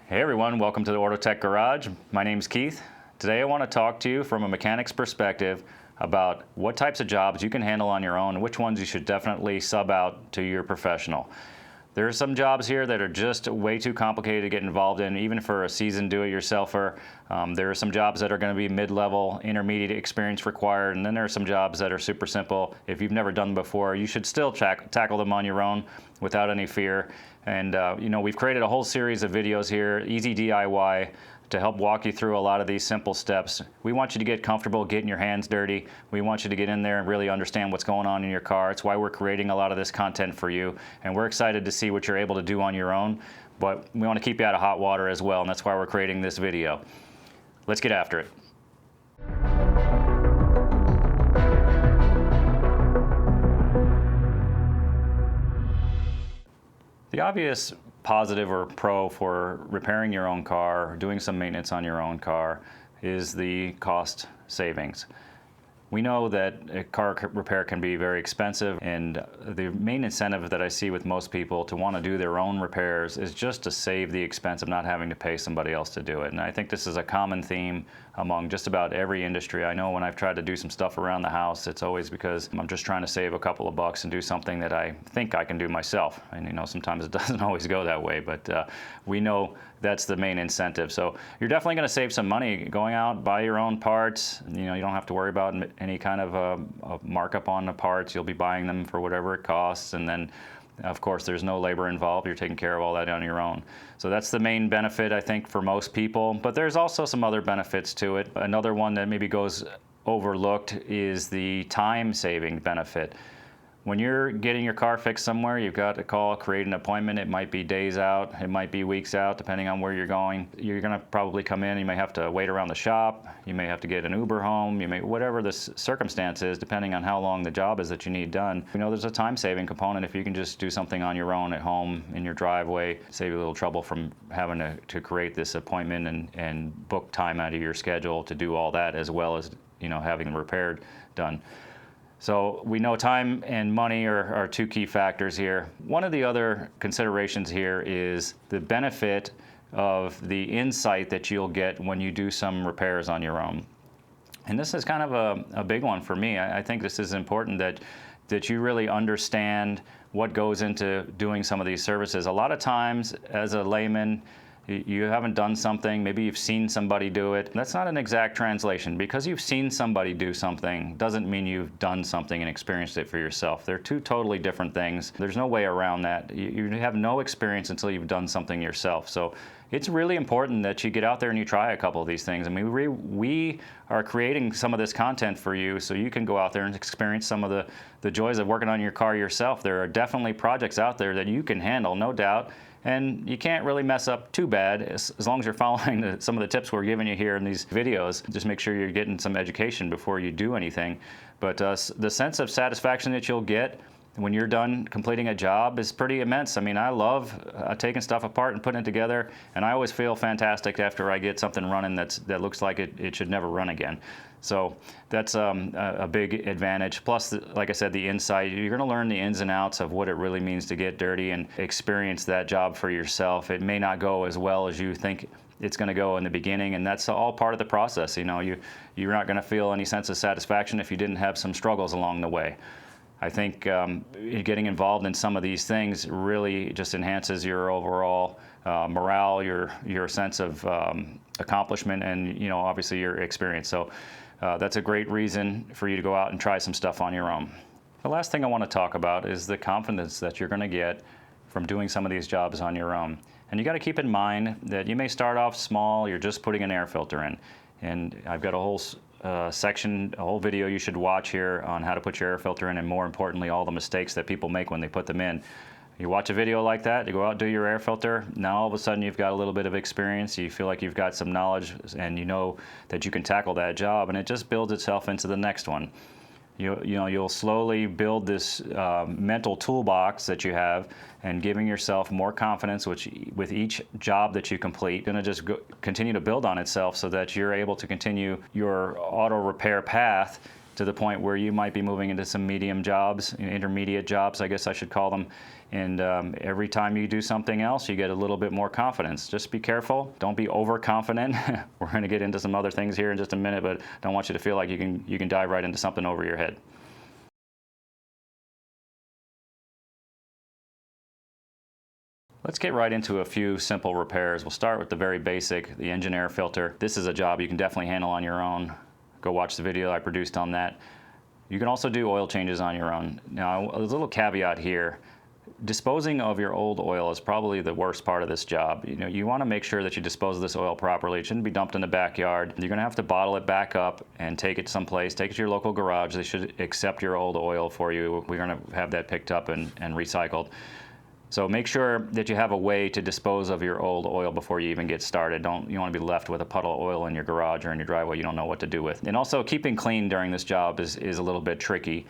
Hey everyone, welcome to the OrtoTech Garage. My name's Keith. Today I want to talk to you from a mechanic's perspective about what types of jobs you can handle on your own and which ones you should definitely sub out to your professional. There are some jobs here that are just way too complicated to get involved in, even for a seasoned do-it-yourselfer. There are some jobs that are going to be mid-level, intermediate experience required, and then there are some jobs that are super simple. If you've never done them before, you should still tackle them on your own without any fear. And we've created a whole series of videos here, easy DIY, to help walk you through a lot of these simple steps. We want you to get comfortable getting your hands dirty. We want you to get in there and really understand what's going on in your car. It's why we're creating a lot of this content for you, and we're excited to see what you're able to do on your own, but we want to keep you out of hot water as well, and that's why we're creating this video. Let's get after it. The obvious positive or pro for repairing your own car, or doing some maintenance on your own car, is the cost savings. We know that a car repair can be very expensive, and the main incentive that I see with most people to want to do their own repairs is just to save the expense of not having to pay somebody else to do it. And I think this is a common theme among just about every industry. I know when I've tried to do some stuff around the house, it's always because I'm just trying to save a couple of bucks and do something that I think I can do myself. And sometimes it doesn't always go that way, but we know that's the main incentive. So you're definitely going to save some money going out, buy your own parts. You don't have to worry about any kind of a markup on the parts. You'll be buying them for whatever it costs, and then of course there's no labor involved. You're taking care of all that on your own. So that's the main benefit, I think, for most people, but there's also some other benefits to it. Another one that maybe goes overlooked is the time saving benefit. When you're getting your car fixed somewhere, you've got to call, create an appointment. It might be days out, it might be weeks out, depending on where you're going. You're going to probably come in, you may have to wait around the shop, you may have to get an Uber home, whatever the circumstance is, depending on how long the job is that you need done. There's a time-saving component if you can just do something on your own at home, in your driveway, save you a little trouble from having to create this appointment and book time out of your schedule to do all that, as well as having the repair done. So we know time and money are two key factors here. One of the other considerations here is the benefit of the insight that you'll get when you do some repairs on your own. And this is kind of a big one for me. I think this is important that you really understand what goes into doing some of these services. A lot of times, as a layman, you haven't done something, maybe you've seen somebody do it. That's not an exact translation. Because you've seen somebody do something doesn't mean you've done something and experienced it for yourself. They're two totally different things. There's no way around that. You have no experience until you've done something yourself. So it's really important that you get out there and you try a couple of these things. We are creating some of this content for you so you can go out there and experience some of the joys of working on your car yourself. There are definitely projects out there that you can handle, no doubt. And you can't really mess up too bad as long as you're following some of the tips we're giving you here in these videos. Just make sure you're getting some education before you do anything. But the sense of satisfaction that you'll get when you're done completing a job is pretty immense. I love taking stuff apart and putting it together, and I always feel fantastic after I get something running that looks like it should never run again. So that's a big advantage. Plus, like I said, the insight. You're going to learn the ins and outs of what it really means to get dirty and experience that job for yourself. It may not go as well as you think it's going to go in the beginning, and that's all part of the process. You're not going to feel any sense of satisfaction if you didn't have some struggles along the way. I think getting involved in some of these things really just enhances your overall morale, your sense of accomplishment, and obviously your experience. So that's a great reason for you to go out and try some stuff on your own. The last thing I want to talk about is the confidence that you're going to get from doing some of these jobs on your own. And you got to keep in mind that you may start off small. You're just putting an air filter in, and I've got a whole section, a whole video you should watch here on how to put your air filter in, and more importantly, all the mistakes that people make when they put them in. You watch a video like that, you go out and do your air filter, now all of a sudden you've got a little bit of experience, you feel like you've got some knowledge, and you know that you can tackle that job, and it just builds itself into the next one. You'll slowly build this mental toolbox that you have, and giving yourself more confidence with each job that you complete. Going to just continue to build on itself so that you're able to continue your auto repair path to the point where you might be moving into some medium jobs, intermediate jobs, I guess I should call them. And every time you do something else, you get a little bit more confidence. Just be careful. Don't be overconfident. We're going to get into some other things here in just a minute, but don't want you to feel like you can dive right into something over your head. Let's get right into a few simple repairs. We'll start with the very basic, the engine air filter. This is a job you can definitely handle on your own. Go watch the video I produced on that. You can also do oil changes on your own. Now, a little caveat here. Disposing of your old oil is probably the worst part of this job. You want to make sure that you dispose of this oil properly. It shouldn't be dumped in the backyard. You're going to have to bottle it back up and take it someplace. Take it to your local garage. They should accept your old oil for you. We're going to have that picked up and recycled. So make sure that you have a way to dispose of your old oil before you even get started. You want to be left with a puddle of oil in your garage or in your driveway you don't know what to do with. And also, keeping clean during this job is a little bit tricky.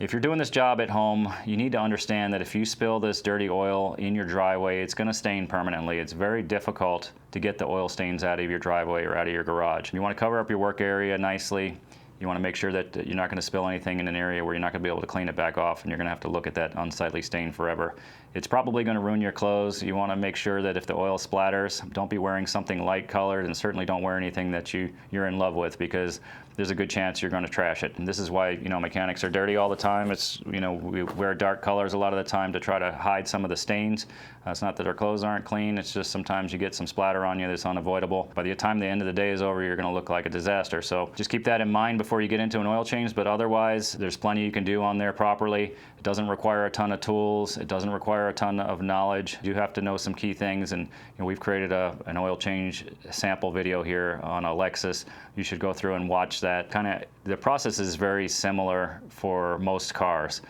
If you're doing this job at home, you need to understand that if you spill this dirty oil in your driveway, it's going to stain permanently. It's very difficult to get the oil stains out of your driveway or out of your garage. You want to cover up your work area nicely. You want to make sure that you're not going to spill anything in an area where you're not going to be able to clean it back off, and you're going to have to look at that unsightly stain forever. It's probably going to ruin your clothes. You want to make sure that if the oil splatters, don't be wearing something light colored, and certainly don't wear anything that you're in love with, because there's a good chance you're going to trash it. And this is why mechanics are dirty all the time. It's we wear dark colors a lot of the time to try to hide some of the stains. It's not that our clothes aren't clean. It's just sometimes you get some splatter on you that's unavoidable. By the time the end of the day is over, you're going to look like a disaster. So just keep that in mind before you get into an oil change. But otherwise, there's plenty you can do on there properly. It doesn't require a ton of tools. It doesn't require a ton of knowledge. You have to know some key things, and we've created an oil change sample video here on a Lexus. You should go through and watch that. The process is very similar for most cars.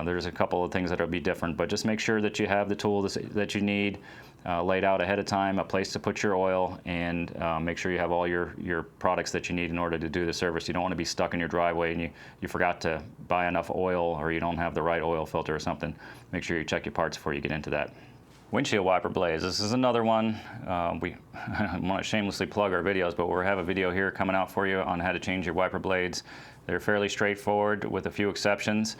There's a couple of things that will be different, but just make sure that you have the tools that you need laid out ahead of time, a place to put your oil, and make sure you have all your products that you need in order to do the service. You don't want to be stuck in your driveway and you forgot to buy enough oil, or you don't have the right oil filter or something. Make sure you check your parts before you get into that. Windshield wiper blades. This is another one. We want to shamelessly plug our videos, but we have a video here coming out for you on how to change your wiper blades. They're fairly straightforward with a few exceptions.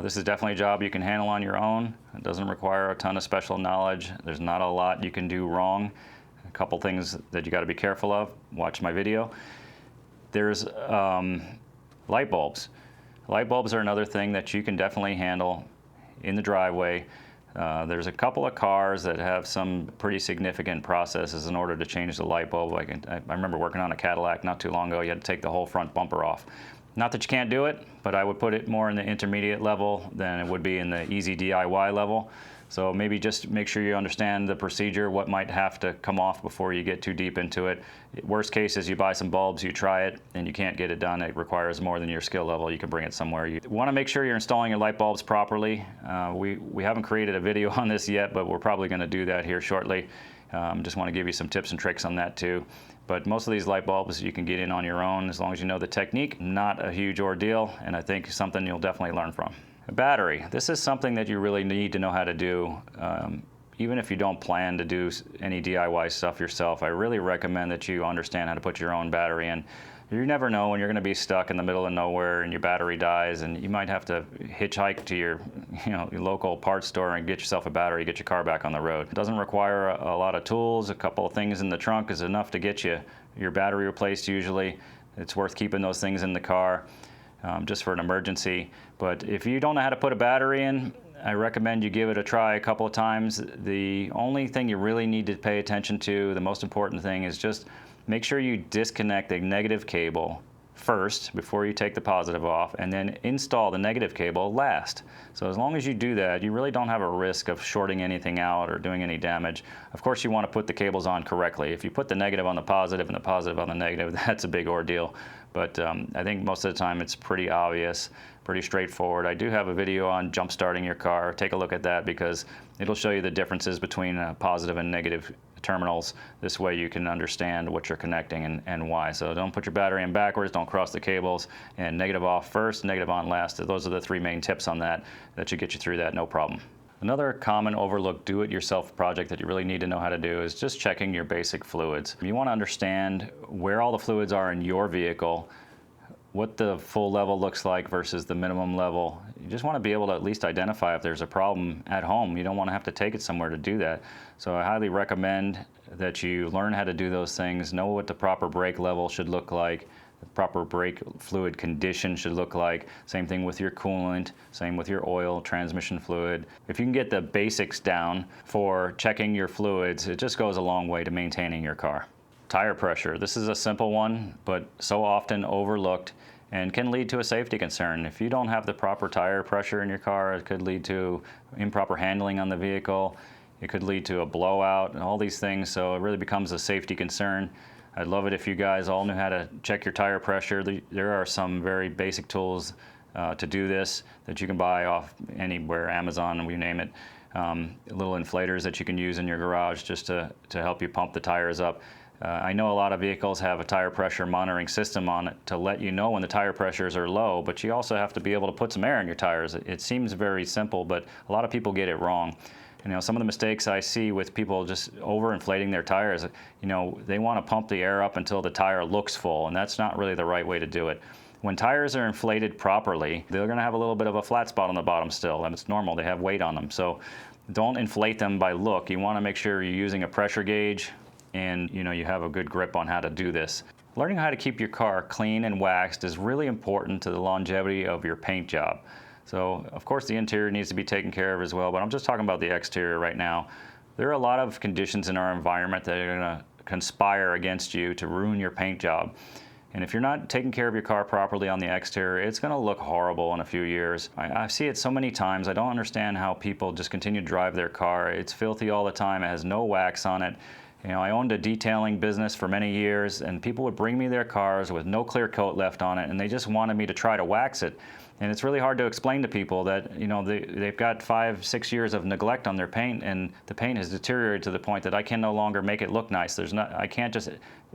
This is definitely a job you can handle on your own. It doesn't require a ton of special knowledge. There's not a lot you can do wrong. A couple things that you got to be careful of. Watch my video. There's light bulbs. Light bulbs are another thing that you can definitely handle in the driveway. There's a couple of cars that have some pretty significant processes in order to change the light bulb. I remember working on a Cadillac not too long ago. You had to take the whole front bumper off. Not that you can't do it, but I would put it more in the intermediate level than it would be in the easy DIY level. So maybe just make sure you understand the procedure, what might have to come off before you get too deep into it. Worst case is you buy some bulbs, you try it, and you can't get it done. It requires more than your skill level. You can bring it somewhere. You want to make sure you're installing your light bulbs properly. We haven't created a video on this yet, but we're probably going to do that here shortly. Just want to give you some tips and tricks on that too. But most of these light bulbs you can get in on your own as long as you know the technique. Not a huge ordeal, and I think something you'll definitely learn from. A battery. This is something that you really need to know how to do. Even if you don't plan to do any DIY stuff yourself, I really recommend that you understand how to put your own battery in. You never know when you're going to be stuck in the middle of nowhere and your battery dies, and you might have to hitchhike to your local parts store and get yourself a battery, get your car back on the road. It doesn't require a lot of tools. A couple of things in the trunk is enough to get your battery replaced usually. It's worth keeping those things in the car just for an emergency. But if you don't know how to put a battery in, I recommend you give it a try a couple of times. The only thing you really need to pay attention to, the most important thing, is just make sure you disconnect the negative cable first before you take the positive off, and then install the negative cable last. So as long as you do that, you really don't have a risk of shorting anything out or doing any damage. Of course, you want to put the cables on correctly. If you put the negative on the positive and the positive on the negative, that's a big ordeal. But I think most of the time it's pretty obvious, pretty straightforward. I do have a video on jump starting your car. Take a look at that because it'll show you the differences between positive and negative terminals. This way you can understand what you're connecting and why. So don't put your battery in backwards, don't cross the cables, and negative off first, negative on last. Those are the three main tips on that should get you through that, no problem. Another common overlooked do-it-yourself project that you really need to know how to do is just checking your basic fluids. You want to understand where all the fluids are in your vehicle, what the full level looks like versus the minimum level. You just want to be able to at least identify if there's a problem at home. You don't want to have to take it somewhere to do that. So I highly recommend that you learn how to do those things, know what the proper brake level should look like, the proper brake fluid condition should look like. Same thing with your coolant, same with your oil, transmission fluid. If you can get the basics down for checking your fluids, it just goes a long way to maintaining your car. Tire pressure. This is a simple one, but so often overlooked and can lead to a safety concern. If you don't have the proper tire pressure in your car, it could lead to improper handling on the vehicle. It could lead to a blowout and all these things, so it really becomes a safety concern. I'd love it if you guys all knew how to check your tire pressure. There are some very basic tools to do this that you can buy off anywhere, Amazon, you name it. Little inflators that you can use in your garage just to help you pump the tires up. I know a lot of vehicles have a tire pressure monitoring system on it to let you know when the tire pressures are low, but you also have to be able to put some air in your tires. It seems very simple, but a lot of people get it wrong. You know, some of the mistakes I see with people just overinflating their tires, you know, they want to pump the air up until the tire looks full, and that's not really the right way to do it. When tires are inflated properly, they're going to have a little bit of a flat spot on the bottom still, and it's normal. They have weight on them. So don't inflate them by look. You want to make sure you're using a pressure gauge and you know you have a good grip on how to do this. Learning how to keep your car clean and waxed is really important to the longevity of your paint job. So, of course, the interior needs to be taken care of as well, but I'm just talking about the exterior right now. There are a lot of conditions in our environment that are going to conspire against you to ruin your paint job. And if you're not taking care of your car properly on the exterior, it's going to look horrible in a few years. I see it so many times. I don't understand how people just continue to drive their car. It's filthy all the time. It has no wax on it. You know, I owned a detailing business for many years, and people would bring me their cars with no clear coat left on it, and they just wanted me to try to wax it. And it's really hard to explain to people that, you know, they've got 5-6 years of neglect on their paint, and the paint has deteriorated to the point that I can no longer make it look nice. I can't just,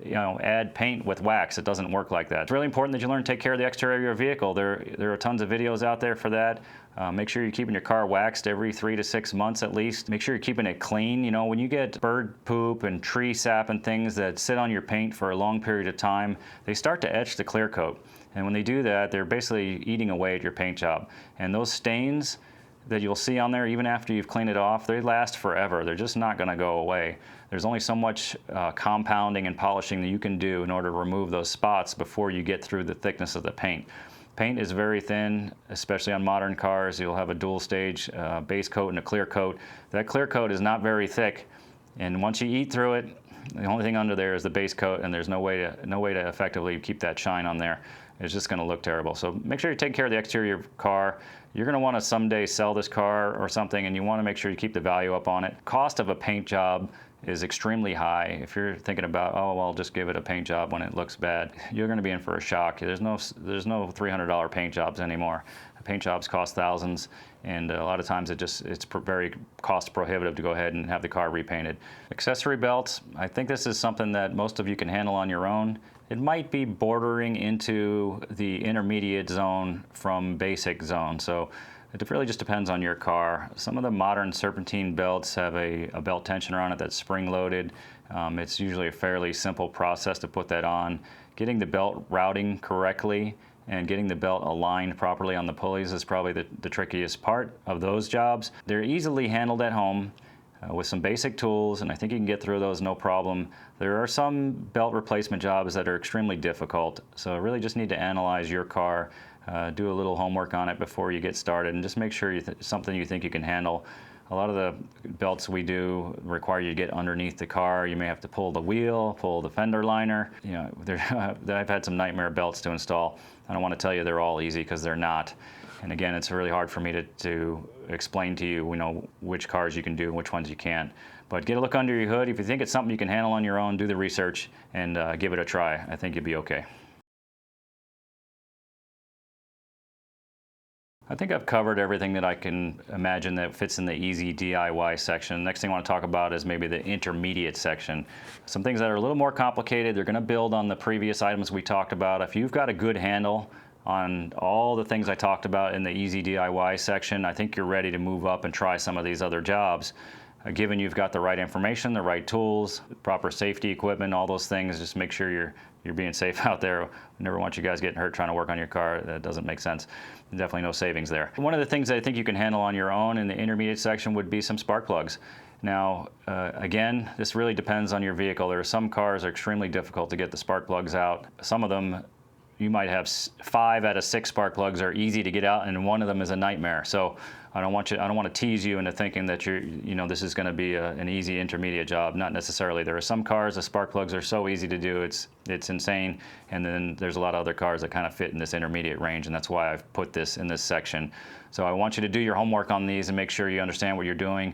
you know, add paint with wax. It doesn't work like that. It's really important that you learn to take care of the exterior of your vehicle. There are tons of videos out there for that. Make sure you're keeping your car waxed every 3 to 6 months at least. Make sure you're keeping it clean. You know, when you get bird poop and tree sap and things that sit on your paint for a long period of time, they start to etch the clear coat. And when they do that, they're basically eating away at your paint job. And those stains that you'll see on there, even after you've cleaned it off, they last forever. They're just not going to go away. There's only so much compounding and polishing that you can do in order to remove those spots before you get through the thickness of the paint. Paint is very thin, especially on modern cars. You'll have a dual stage base coat and a clear coat. That clear coat is not very thick, and once you eat through it, the only thing under there is the base coat, and there's no way to effectively keep that shine on there. It's just going to look terrible. So make sure you take care of the exterior of your car. You're going to want to someday sell this car or something, and you want to make sure you keep the value up on it. Cost of a paint job is extremely high. If you're thinking about, oh, well, I'll just give it a paint job when it looks bad, you're going to be in for a shock. There's no $300 paint jobs anymore. Paint jobs cost thousands, and a lot of times it's very cost prohibitive to go ahead and have the car repainted. Accessory belts, I think this is something that most of you can handle on your own. It might be bordering into the intermediate zone from basic zone, so it really just depends on your car. Some of the modern serpentine belts have a belt tensioner on it that's spring-loaded. It's usually a fairly simple process to put that on. Getting the belt routing correctly and getting the belt aligned properly on the pulleys is probably the trickiest part of those jobs. They're easily handled at home with some basic tools, and I think you can get through those no problem. There are some belt replacement jobs that are extremely difficult, so really just need to analyze your car, do a little homework on it before you get started, and just make sure it's something you think you can handle. A lot of the belts we do require you to get underneath the car. You may have to pull the wheel, pull the fender liner. You know, I've had some nightmare belts to install. I don't want to tell you they're all easy, because they're not. And again, it's really hard for me to explain to you, which cars you can do and which ones you can't. But get a look under your hood. If you think it's something you can handle on your own, do the research and give it a try. I think you'll be okay. I think I've covered everything that I can imagine that fits in the easy DIY section. Next thing I want to talk about is maybe the intermediate section. Some things that are a little more complicated. They're going to build on the previous items we talked about. If you've got a good handle on all the things I talked about in the easy DIY section, I think you're ready to move up and try some of these other jobs. Given you've got the right information, the right tools, proper safety equipment, all those things, just make sure you're being safe out there. We never want you guys getting hurt trying to work on your car. That doesn't make sense. Definitely no savings there. One of the things that I think you can handle on your own in the intermediate section would be some spark plugs. Now, again, this really depends on your vehicle. There are some cars that are extremely difficult to get the spark plugs out. Some of them, you might have 5 out of 6 spark plugs are easy to get out, and one of them is a nightmare. So I don't want to tease you into thinking that this is going to be an easy intermediate job. Not necessarily. There are some cars the spark plugs are so easy to do, it's insane. And then there's a lot of other cars that kind of fit in this intermediate range, and that's why I've put this in this section. So I want you to do your homework on these and make sure you understand what you're doing.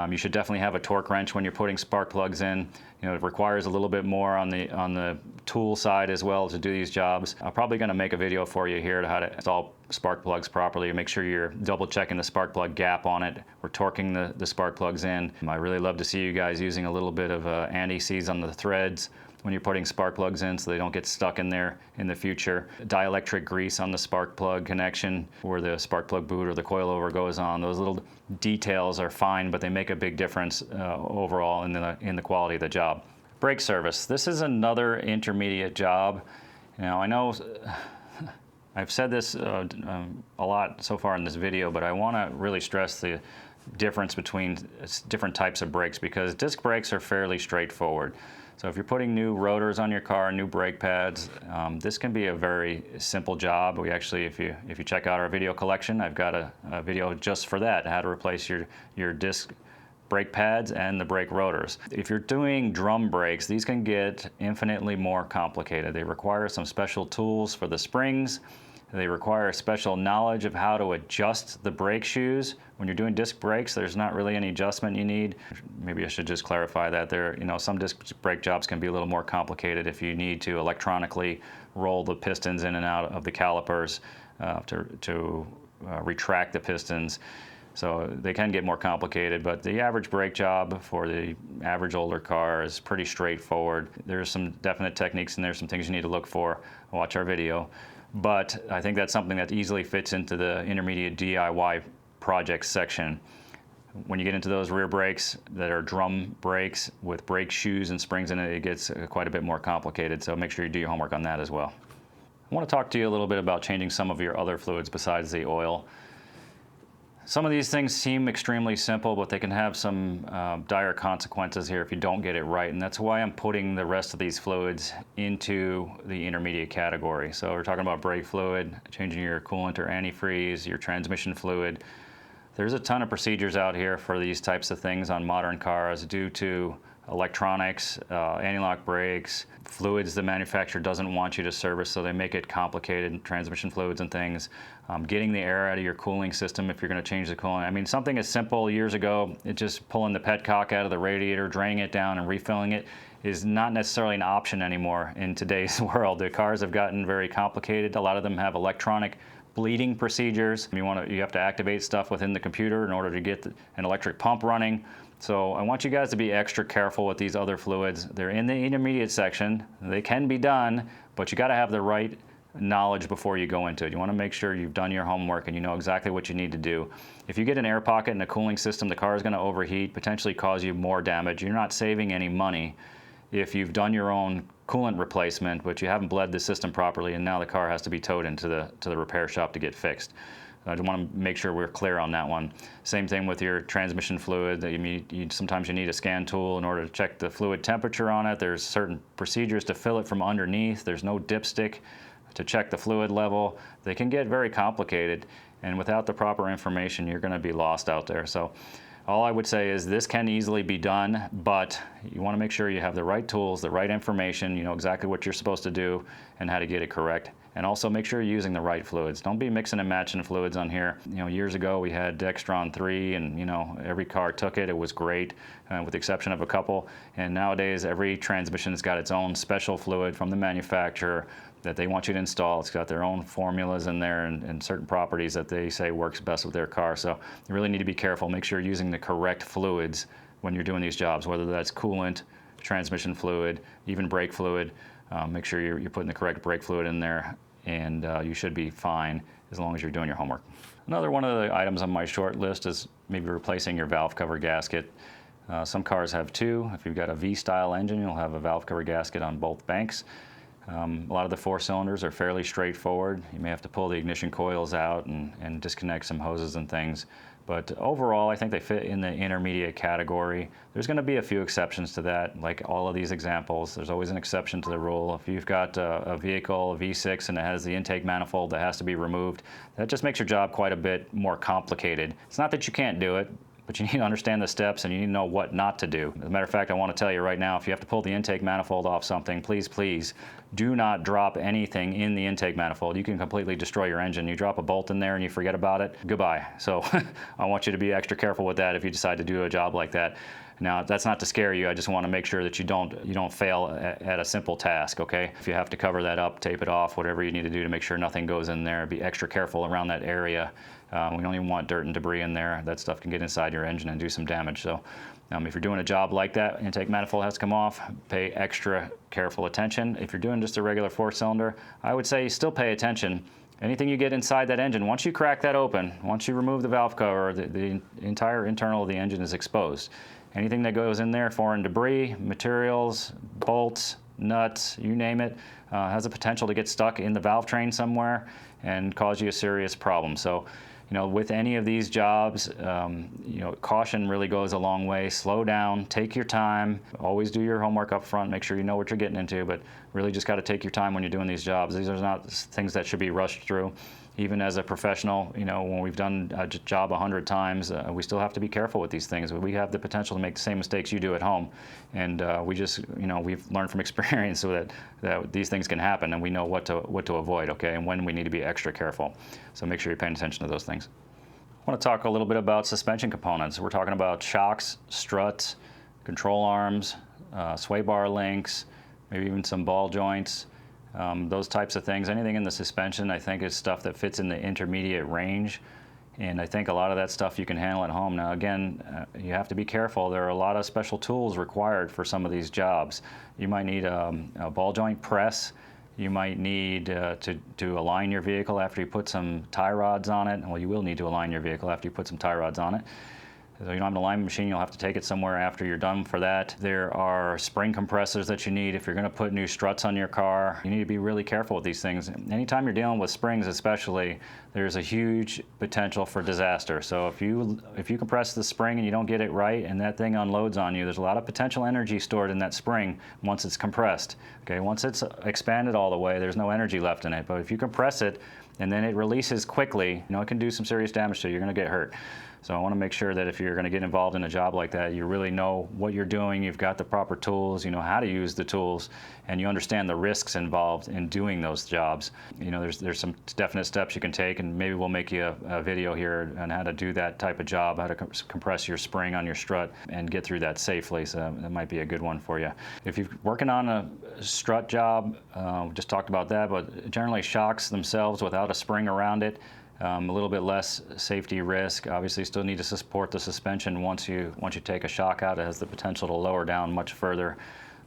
You should definitely have a torque wrench when you're putting spark plugs in. It requires a little bit more on the tool side as well to do these jobs. I'm probably going to make a video for you here to how to install spark plugs properly. Make sure you're double checking the spark plug gap on it. We're torquing the spark plugs in. I really love to see you guys using a little bit of anti-seize on the threads when you're putting spark plugs in so they don't get stuck in there in the future. Dielectric grease on the spark plug connection where the spark plug boot or the coilover goes on. Those little details are fine, but they make a big difference overall in the quality of the job. Brake service. This is another intermediate job. Now I know I've said this a lot so far in this video, but I want to really stress the difference between different types of brakes, because disc brakes are fairly straightforward. So if you're putting new rotors on your car, new brake pads, this can be a very simple job. We actually, if you check out our video collection, I've got a video just for that, how to replace your disc brake pads and the brake rotors. If you're doing drum brakes, these can get infinitely more complicated. They require some special tools for the springs. They require special knowledge of how to adjust the brake shoes. When you're doing disc brakes, there's not really any adjustment you need. Maybe I should just clarify that there. Some disc brake jobs can be a little more complicated if you need to electronically roll the pistons in and out of the calipers to retract the pistons. So they can get more complicated, but the average brake job for the average older car is pretty straightforward. There's some definite techniques and there's some things you need to look for. Watch our video. But I think that's something that easily fits into the intermediate DIY projects section. When you get into those rear brakes that are drum brakes with brake shoes and springs in it, it gets quite a bit more complicated. So make sure you do your homework on that as well. I want to talk to you a little bit about changing some of your other fluids besides the oil. Some of these things seem extremely simple, but they can have some dire consequences here if you don't get it right, and that's why I'm putting the rest of these fluids into the intermediate category. So we're talking about brake fluid, changing your coolant or antifreeze, your transmission fluid. There's a ton of procedures out here for these types of things on modern cars due to electronics, anti-lock brakes, fluids the manufacturer doesn't want you to service, so they make it complicated, transmission fluids and things. Getting the air out of your cooling system if you're going to change the coolant. I mean, something as simple years ago, it's just pulling the petcock out of the radiator, draining it down and refilling it is not necessarily an option anymore in today's world. The cars have gotten very complicated. A lot of them have electronic bleeding procedures. You have to activate stuff within the computer in order to get an electric pump running. So I want you guys to be extra careful with these other fluids. They're in the intermediate section. They can be done, but you got to have the right knowledge before you go into it. You want to make sure you've done your homework and you know exactly what you need to do. If you get an air pocket in the cooling system, the car is going to overheat, potentially cause you more damage. You're not saving any money if you've done your own coolant replacement, but you haven't bled the system properly, and now the car has to be towed into the repair shop to get fixed. I just want to make sure we're clear on that one. Same thing with your transmission fluid. That sometimes you need a scan tool in order to check the fluid temperature on it. There's certain procedures to fill it from underneath. There's no dipstick to check the fluid level. They can get very complicated, and without the proper information, you're going to be lost out there. So all I would say is this can easily be done, but you want to make sure you have the right tools, the right information, you know exactly what you're supposed to do and how to get it correct. And also make sure you're using the right fluids. Don't be mixing and matching fluids on here. Years ago we had Dextron 3 and every car took it. It was great with the exception of a couple. And nowadays every transmission's got its own special fluid from the manufacturer that they want you to install. It's got their own formulas in there and certain properties that they say works best with their car. So you really need to be careful. Make sure you're using the correct fluids when you're doing these jobs, whether that's coolant, transmission fluid, even brake fluid. Make sure you're putting the correct brake fluid in there, and you should be fine as long as you're doing your homework. Another one of the items on my short list is maybe replacing your valve cover gasket. Some cars have two. If you've got a V-style engine, you'll have a valve cover gasket on both banks. A lot of the 4-cylinders are fairly straightforward. You may have to pull the ignition coils out and disconnect some hoses and things. But overall, I think they fit in the intermediate category. There's going to be a few exceptions to that, like all of these examples. There's always an exception to the rule. If you've got a vehicle, a V6, and it has the intake manifold that has to be removed, that just makes your job quite a bit more complicated. It's not that you can't do it, but you need to understand the steps and you need to know what not to do. As a matter of fact, I want to tell you right now, if you have to pull the intake manifold off something, please, please do not drop anything in the intake manifold. You can completely destroy your engine. You drop a bolt in there and you forget about it, goodbye. So I want you to be extra careful with that if you decide to do a job like that. Now, that's not to scare you. I just want to make sure that you don't fail at a simple task, okay? If you have to cover that up, tape it off, whatever you need to do to make sure nothing goes in there, be extra careful around that area. We don't even want dirt and debris in there. That stuff can get inside your engine and do some damage. So if you're doing a job like that, intake manifold has to come off, pay extra careful attention. If you're doing just a regular 4-cylinder, I would say still pay attention. Anything you get inside that engine, once you crack that open, once you remove the valve cover, the entire internal of the engine is exposed. Anything that goes in there, foreign debris, materials, bolts, nuts, you name it, has the potential to get stuck in the valve train somewhere and cause you a serious problem. So, with any of these jobs, caution really goes a long way. Slow down, take your time, always do your homework up front, make sure you know what you're getting into, but really just got to take your time when you're doing these jobs. These are not things that should be rushed through. Even as a professional, when we've done a job 100 times, we still have to be careful with these things. We have the potential to make the same mistakes you do at home. And we just, we've learned from experience so that these things can happen and we know what to avoid, okay, and when we need to be extra careful. So make sure you're paying attention to those things. I want to talk a little bit about suspension components. We're talking about shocks, struts, control arms, sway bar links, maybe even some ball joints. Those types of things. Anything in the suspension, I think, is stuff that fits in the intermediate range. And I think a lot of that stuff you can handle at home. Now, again, you have to be careful. There are a lot of special tools required for some of these jobs. You might need a ball joint press. You might need to align your vehicle after you put some tie rods on it. Well, you will need to align your vehicle after you put some tie rods on it. So you don't have an alignment machine, you'll have to take it somewhere after you're done for that. There are spring compressors that you need. If you're going to put new struts on your car, you need to be really careful with these things. Anytime you're dealing with springs especially, there's a huge potential for disaster. So if you compress the spring and you don't get it right and that thing unloads on you, there's a lot of potential energy stored in that spring once it's compressed. Okay, once it's expanded all the way, there's no energy left in it. But if you compress it and then it releases quickly, it can do some serious damage to you. You're going to get hurt. So I want to make sure that if you're going to get involved in a job like that, you really know what you're doing, you've got the proper tools, you know how to use the tools, and you understand the risks involved in doing those jobs. There's some definite steps you can take, and maybe we'll make you a video here on how to do that type of job, how to compress your spring on your strut and get through that safely. So that might be a good one for you. If you're working on a strut job, we just talked about that, but generally shocks themselves without a spring around it, a little bit less safety risk. Obviously, you still need to support the suspension once you take a shock out. It has the potential to lower down much further.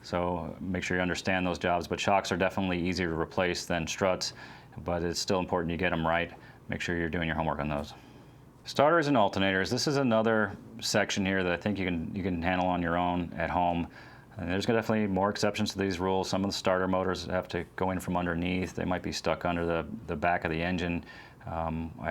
So make sure you understand those jobs. But shocks are definitely easier to replace than struts, but it's still important you get them right. Make sure you're doing your homework on those. Starters and alternators. This is another section here that I think you can handle on your own at home. And there's definitely more exceptions to these rules. Some of the starter motors have to go in from underneath. They might be stuck under the back of the engine.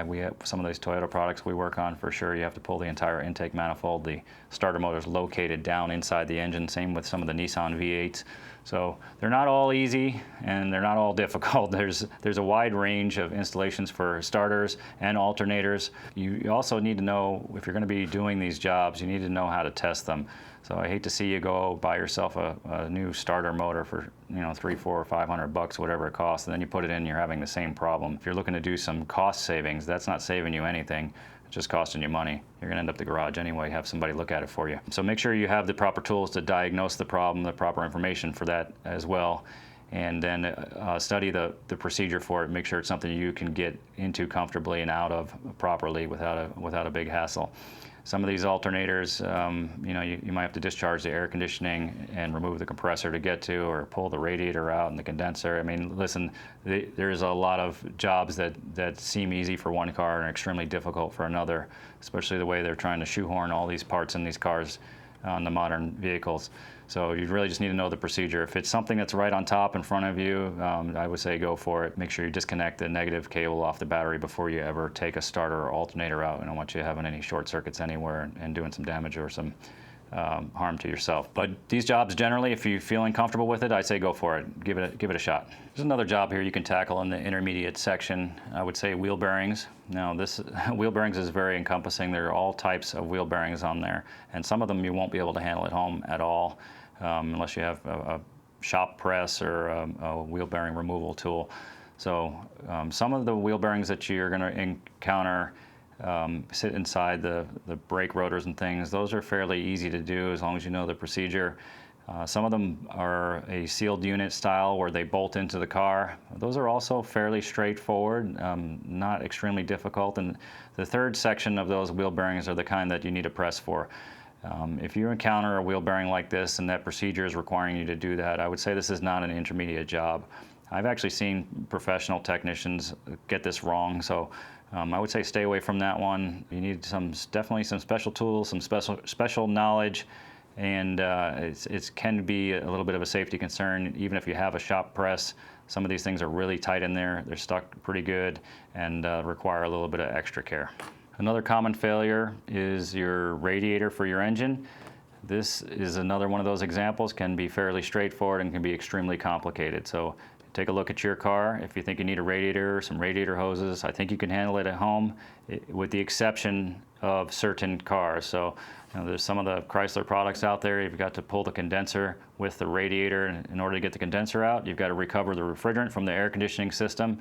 We have some of these Toyota products we work on, for sure, you have to pull the entire intake manifold. The starter motor is located down inside the engine. Same with some of the Nissan V8s. So they're not all easy and they're not all difficult. There's a wide range of installations for starters and alternators. You also need to know, if you're going to be doing these jobs, you need to know how to test them. So I hate to see you go buy yourself a new starter motor for $300, $400, or $500, whatever it costs, and then you put it in, you're having the same problem. If you're looking to do some cost savings, that's not saving you anything. It's just costing you money. You're going to end up at the garage anyway, have somebody look at it for you. So make sure you have the proper tools to diagnose the problem, the proper information for that as well, and then study the procedure for it. Make sure it's something you can get into comfortably and out of properly without a big hassle. Some of these alternators, you might have to discharge the air conditioning and remove the compressor to get to, or pull the radiator out and the condenser. I mean, listen, there's a lot of jobs that seem easy for one car and are extremely difficult for another, especially the way they're trying to shoehorn all these parts in these cars on the modern vehicles. So you really just need to know the procedure. If it's something that's right on top in front of you, I would say go for it. Make sure you disconnect the negative cable off the battery before you ever take a starter or alternator out. I don't want you having any short circuits anywhere and doing some damage or some harm to yourself. But these jobs generally, if you're feeling comfortable with it, I say go for it. Give it a shot. There's another job here you can tackle in the intermediate section. I would say wheel bearings. Now this wheel bearings is very encompassing. There are all types of wheel bearings on there, and some of them you won't be able to handle at home at all unless you have a shop press or a wheel bearing removal tool. So some of the wheel bearings that you're going to encounter sit inside the brake rotors and things. Those are fairly easy to do as long as you know the procedure. Some of them are a sealed unit style where they bolt into the car. Those are also fairly straightforward, not extremely difficult. And the third section of those wheel bearings are the kind that you need a press for. If you encounter a wheel bearing like this and that procedure is requiring you to do that, I would say this is not an intermediate job. I've actually seen professional technicians get this wrong, so I would say stay away from that one. You need definitely some special tools, some special knowledge, and it can be a little bit of a safety concern. Even if you have a shop press, some of these things are really tight in there. They're stuck pretty good and require a little bit of extra care. Another common failure is your radiator for your engine. This is another one of those examples. Can be fairly straightforward and can be extremely complicated. So take a look at your car. If you think you need a radiator, some radiator hoses, I think you can handle it at home, with the exception of certain cars. So there's some of the Chrysler products out there. You've got to pull the condenser with the radiator. In order to get the condenser out, you've got to recover the refrigerant from the air conditioning system.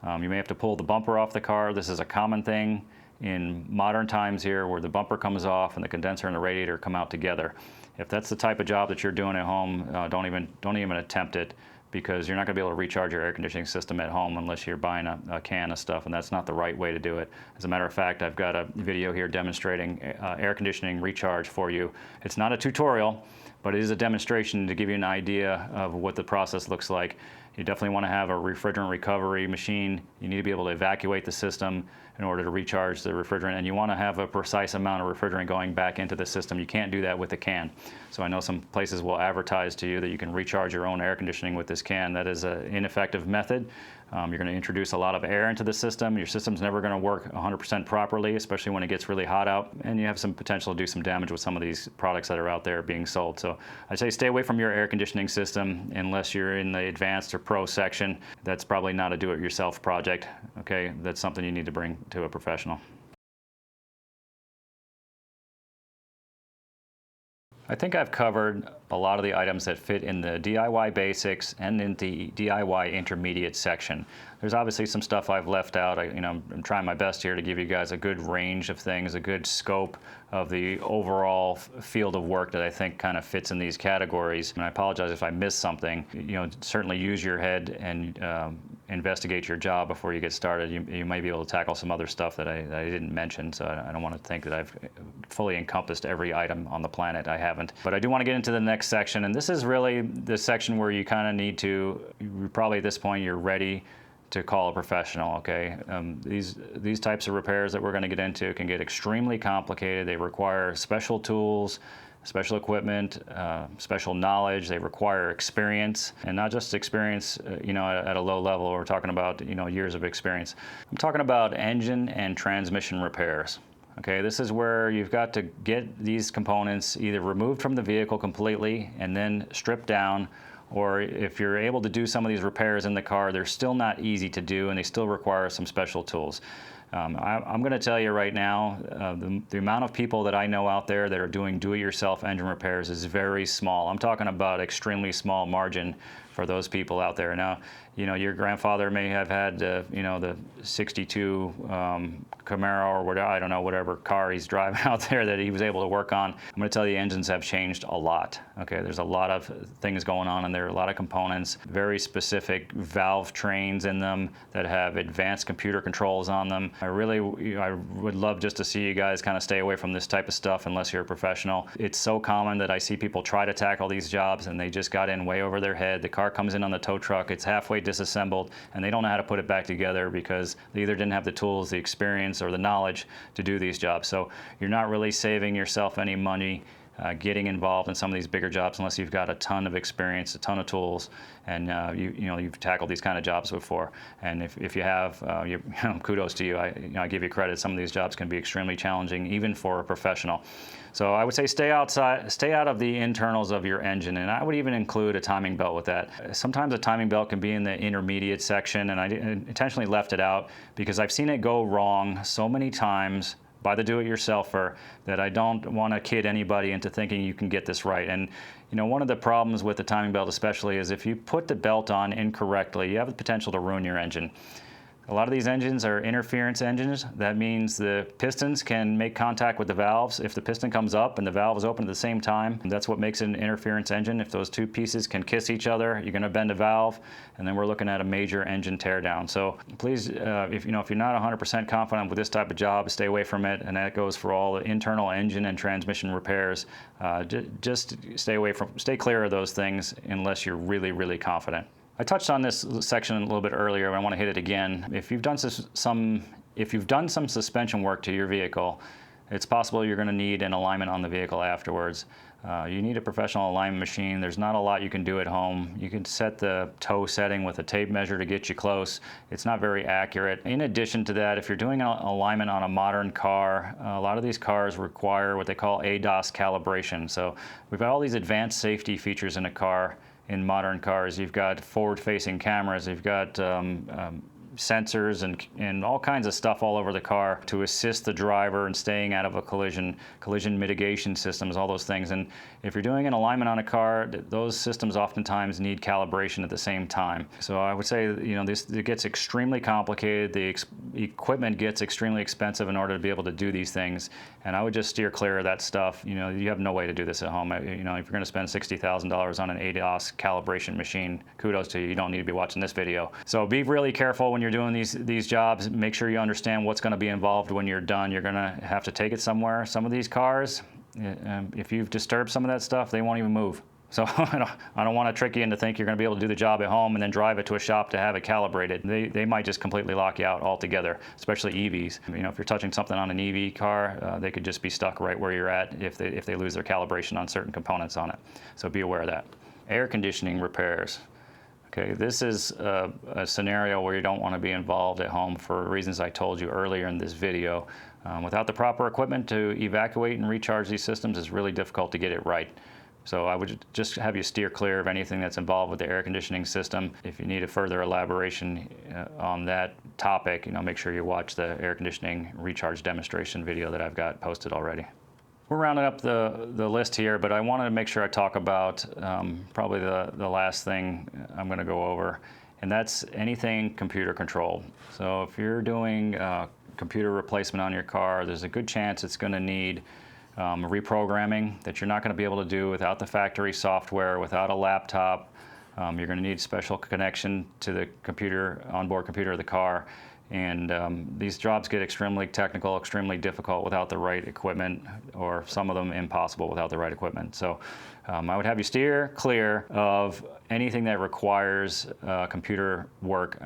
You may have to pull the bumper off the car. This is a common thing in modern times here, where the bumper comes off and the condenser and the radiator come out together. If that's the type of job that you're doing at home, don't even attempt it, because you're not going to be able to recharge your air conditioning system at home unless you're buying a can of stuff, and that's not the right way to do it. As a matter of fact, I've got a video here demonstrating air conditioning recharge for you. It's not a tutorial, but it is a demonstration to give you an idea of what the process looks like. You definitely want to have a refrigerant recovery machine. You need to be able to evacuate the system in order to recharge the refrigerant, and you want to have a precise amount of refrigerant going back into the system. You can't do that with a can. So I know some places will advertise to you that you can recharge your own air conditioning with this can. That is an ineffective method. You're going to introduce a lot of air into the system. Your system's never going to work 100% properly, especially when it gets really hot out, and you have some potential to do some damage with some of these products that are out there being sold. So I'd say stay away from your air conditioning system unless you're in the advanced or pro section. That's probably not a do-it-yourself project. Okay, that's something you need to bring to a professional. I think I've covered a lot of the items that fit in the DIY basics and in the DIY intermediate section. There's obviously some stuff I've left out. I'm trying my best here to give you guys a good range of things, a good scope of the overall field of work that I think kind of fits in these categories. And I apologize if I missed something. Certainly use your head and investigate your job before you get started. You might be able to tackle some other stuff that I didn't mention, so I don't want to think that I've fully encompassed every item on the planet. I haven't. But I do want to get into the next section, and this is really the section where you kind of need to, probably at this point, you're ready to call a professional, okay? These types of repairs that we're going to get into can get extremely complicated. They require special tools, special equipment, special knowledge. They require experience, and not just experience, at a low level. We're talking about, years of experience. I'm talking about engine and transmission repairs. Okay, this is where you've got to get these components either removed from the vehicle completely and then stripped down, or if you're able to do some of these repairs in the car, they're still not easy to do and they still require some special tools. I'm going to tell you right now, the amount of people that I know out there that are doing do-it-yourself engine repairs is very small. I'm talking about extremely small margin for those people out there. Now, your grandfather may have had, the 62 Camaro or whatever, I don't know, whatever car he's driving out there that he was able to work on. I'm going to tell you, engines have changed a lot. Okay, there's a lot of things going on in there, a lot of components, very specific valve trains in them that have advanced computer controls on them. I would love just to see you guys kind of stay away from this type of stuff unless you're a professional. It's so common that I see people try to tackle these jobs and they just got in way over their head. The car comes in on the tow truck, it's halfway disassembled, and they don't know how to put it back together because they either didn't have the tools, the experience, or the knowledge to do these jobs. So you're not really saving yourself any money getting involved in some of these bigger jobs unless you've got a ton of experience, a ton of tools, and you've tackled these kind of jobs before. And if you have, kudos to you. I give you credit. Some of these jobs can be extremely challenging, even for a professional. So I would say stay out of the internals of your engine, and I would even include a timing belt with that. Sometimes a timing belt can be in the intermediate section, and I intentionally left it out because I've seen it go wrong so many times by the do-it-yourselfer that I don't want to kid anybody into thinking you can get this right. And one of the problems with the timing belt especially is if you put the belt on incorrectly, you have the potential to ruin your engine. A lot of these engines are interference engines. That means the pistons can make contact with the valves. If the piston comes up and the valve is open at the same time, that's what makes it an interference engine. If those two pieces can kiss each other, you're going to bend a valve, and then we're looking at a major engine teardown. So please, if you're not 100% confident with this type of job, stay away from it. And that goes for all the internal engine and transmission repairs. Just stay clear of those things unless you're really, really confident. I touched on this section a little bit earlier, and I want to hit it again. If you've done some suspension work to your vehicle, it's possible you're going to need an alignment on the vehicle afterwards. You need a professional alignment machine. There's not a lot you can do at home. You can set the toe setting with a tape measure to get you close. It's not very accurate. In addition to that, if you're doing an alignment on a modern car, a lot of these cars require what they call ADAS calibration. So we've got all these advanced safety features in a car. In modern cars, you've got forward-facing cameras, you've got sensors and all kinds of stuff all over the car to assist the driver in staying out of a collision mitigation systems, all those things. And if you're doing an alignment on a car, those systems oftentimes need calibration at the same time. So I would say, it gets extremely complicated. The equipment gets extremely expensive in order to be able to do these things. And I would just steer clear of that stuff. You have no way to do this at home. If you're going to spend $60,000 on an ADAS calibration machine, kudos to you. You don't need to be watching this video. So be really careful when you're doing these jobs. Make sure you understand what's going to be involved when you're done. You're going to have to take it somewhere. Some of these cars, if you've disturbed some of that stuff, they won't even move. So I don't want to trick you into think you're going to be able to do the job at home and then drive it to a shop to have it calibrated. They might just completely lock you out altogether, especially EVs. If you're touching something on an EV car, they could just be stuck right where you're at if they lose their calibration on certain components on it. So be aware of that. Air conditioning repairs. Okay, this is a scenario where you don't want to be involved at home for reasons I told you earlier in this video. Without the proper equipment to evacuate and recharge these systems, it's really difficult to get it right. So I would just have you steer clear of anything that's involved with the air conditioning system. If you need a further elaboration on that topic, make sure you watch the air conditioning recharge demonstration video that I've got posted already. We're rounding up the list here, but I wanted to make sure I talk about probably the last thing I'm going to go over, and that's anything computer controlled. So if you're doing computer replacement on your car, there's a good chance it's going to need reprogramming that you're not going to be able to do without the factory software, without a laptop. You're going to need special connection to the onboard computer of the car. And these jobs get extremely technical, extremely difficult without the right equipment, or some of them impossible without the right equipment. So I would have you steer clear of anything that requires computer work.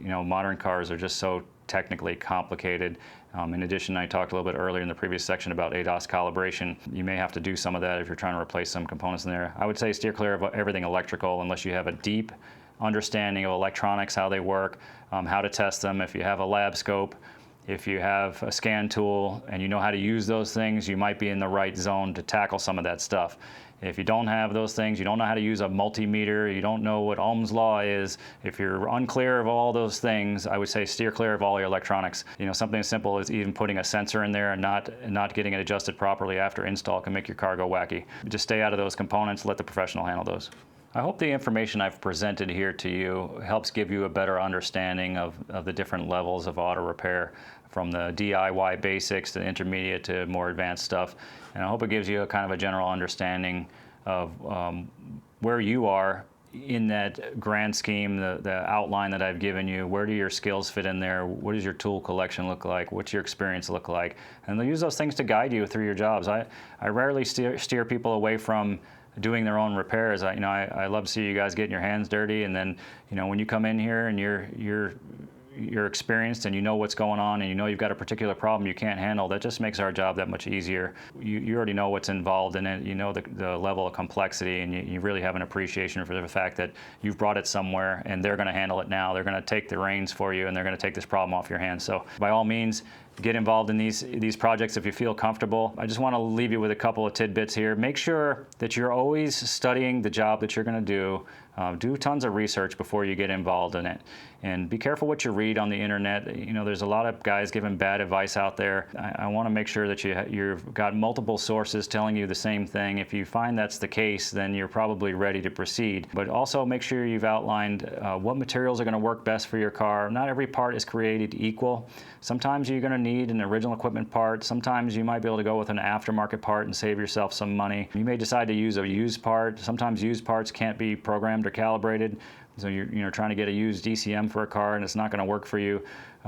Modern cars are just so technically complicated. In addition, I talked a little bit earlier in the previous section about ADAS calibration. You may have to do some of that if you're trying to replace some components in there. I would say steer clear of everything electrical unless you have a deep understanding of electronics, how they work, how to test them. If you have a lab scope, if you have a scan tool and you know how to use those things, you might be in the right zone to tackle some of that stuff. If you don't have those things, you don't know how to use a multimeter, you don't know what Ohm's law is, if you're unclear of all those things, I would say steer clear of all your electronics. Something as simple as even putting a sensor in there and not getting it adjusted properly after install can make your car go wacky. Just stay out of those components, let the professional handle those. I hope the information I've presented here to you helps give you a better understanding of the different levels of auto repair, from the DIY basics to intermediate to more advanced stuff. And I hope it gives you a kind of a general understanding of where you are in that grand scheme, the outline that I've given you. Where do your skills fit in there? What does your tool collection look like? What's your experience look like? And they'll use those things to guide you through your jobs. I rarely steer people away from doing their own repairs. I love to see you guys getting your hands dirty, and then when you come in here and you're you're experienced and you know what's going on, and you know you've got a particular problem you can't handle, that just makes our job that much easier. You already know what's involved in it, you know the level of complexity, and you really have an appreciation for the fact that you've brought it somewhere and they're going to handle it now. They're going to take the reins for you, and they're going to take this problem off your hands. So by all means, get involved in these projects if you feel comfortable. I just want to leave you with a couple of tidbits here. Make sure that you're always studying the job that you're going to do. Do tons of research before you get involved in it, and be careful what you read on the internet. You know, there's a lot of guys giving bad advice out there. I want to make sure that you've got multiple sources telling you the same thing. If you find that's the case, then you're probably ready to proceed. But also make sure you've outlined what materials are going to work best for your car. Not every part is created equal. Sometimes you're going to need an original equipment part. Sometimes you might be able to go with an aftermarket part and save yourself some money. You may decide to use a used part. Sometimes used parts can't be programmed or calibrated, so you're trying to get a used DCM for a car and it's not going to work for you.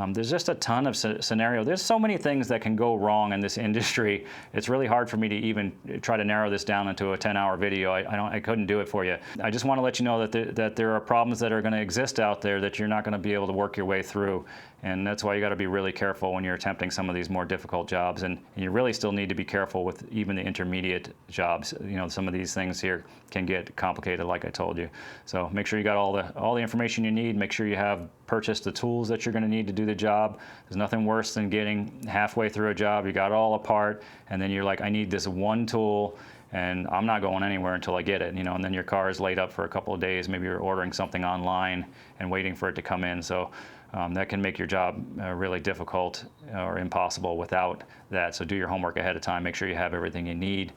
There's just a ton of scenario. There's so many things that can go wrong in this industry. It's really hard for me to even try to narrow this down into a 10-hour video. I couldn't do it for you. I just want to let you know that there are problems that are going to exist out there that you're not going to be able to work your way through. And that's why you got to be really careful when you're attempting some of these more difficult jobs. And you really still need to be careful with even the intermediate jobs. You know, some of these things here can get complicated, like I told you. So make sure you got all the information you need. Make sure you have purchased the tools that you're going to need to do the job. There's nothing worse than getting halfway through a job, you got it all apart, and then you're like, I need this one tool, and I'm not going anywhere until I get it, you know, and then your car is laid up for a couple of days. Maybe you're ordering something online and waiting for it to come in. So that can make your job really difficult or impossible without that. So do your homework ahead of time. Make sure you have everything you need,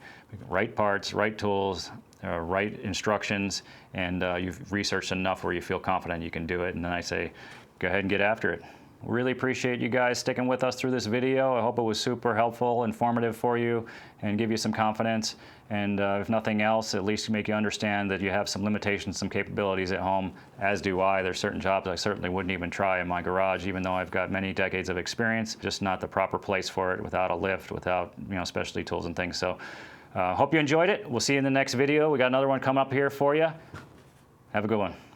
right parts, right tools, right instructions, and you've researched enough where you feel confident you can do it. And then I say, go ahead and get after it. Really appreciate you guys sticking with us through this video. I hope it was super helpful, informative for you, and give you some confidence. And if nothing else, at least make you understand that you have some limitations, some capabilities at home, as do I. There's certain jobs I certainly wouldn't even try in my garage, even though I've got many decades of experience, just not the proper place for it without a lift, without, you know, specialty tools and things. So hope you enjoyed it. We'll see you in the next video. We got another one coming up here for you. Have a good one.